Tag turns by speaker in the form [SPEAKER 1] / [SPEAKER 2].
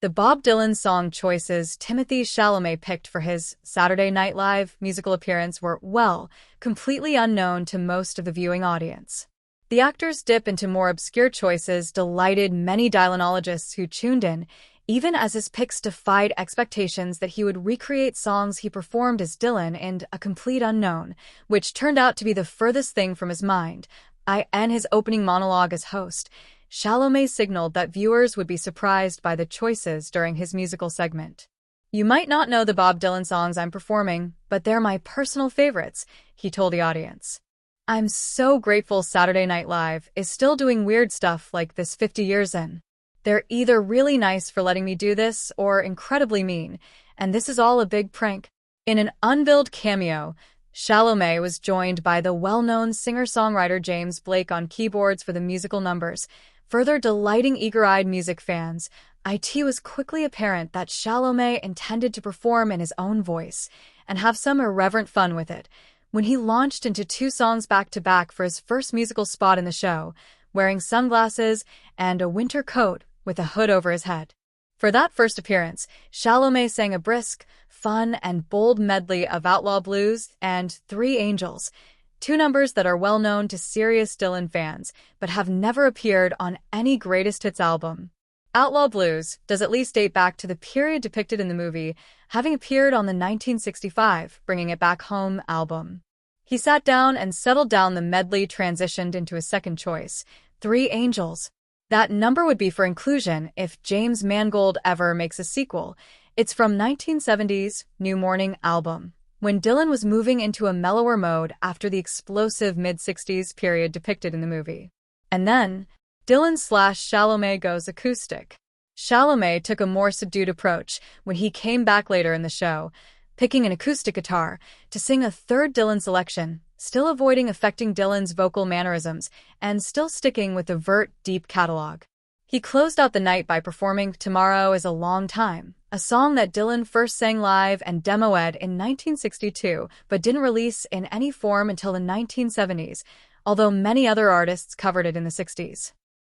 [SPEAKER 1] The Bob Dylan song choices Timothée Chalamet picked for his Saturday Night Live musical appearance were, well, completely unknown to most of the viewing audience. The actor's dip into more obscure choices delighted many Dylanologists who tuned in, even as his picks defied expectations that he would recreate songs he performed as Dylan in A Complete Unknown, which turned out to be the furthest thing from his mind. In his opening monologue as host, Chalamet signaled that viewers would be surprised by the choices during his musical segment. "You might not know the Bob Dylan songs I'm performing, but they're my personal favorites," he told the audience. "I'm so grateful Saturday Night Live is still doing weird stuff like this 50 years in. They're either really nice for letting me do this or incredibly mean, and this is all a big prank." In an unveiled cameo, Chalamet was joined by the well-known singer-songwriter James Blake on keyboards for the musical numbers, further delighting eager-eyed music fans. It was quickly apparent that Chalamet intended to perform in his own voice and have some irreverent fun with it, when he launched into two songs back-to-back for his first musical spot in the show, wearing sunglasses and a winter coat with a hood over his head. For that first appearance, Chalamet sang a brisk, fun, and bold medley of Outlaw Blues and Three Angels, two numbers that are well known to serious Dylan fans but have never appeared on any greatest hits album. Outlaw Blues does at least date back to the period depicted in the movie, having appeared on the 1965 Bringing It Back Home album. He sat down and settled down. The medley transitioned into his second choice, Three Angels. That number would be for inclusion if James Mangold ever makes a sequel. It's from 1970's New Morning album, when Dylan was moving into a mellower mode after the explosive mid-60s period depicted in the movie. And then, Dylan/Chalamet goes acoustic. Chalamet took a more subdued approach when he came back later in the show, picking an acoustic guitar to sing a third Dylan selection, still avoiding affecting Dylan's vocal mannerisms and still sticking with the Vert deep catalog. He closed out the night by performing Tomorrow Is a Long Time, a song that Dylan first sang live and demoed in 1962 but didn't release in any form until the 1970s, although many other artists covered it in the 60s.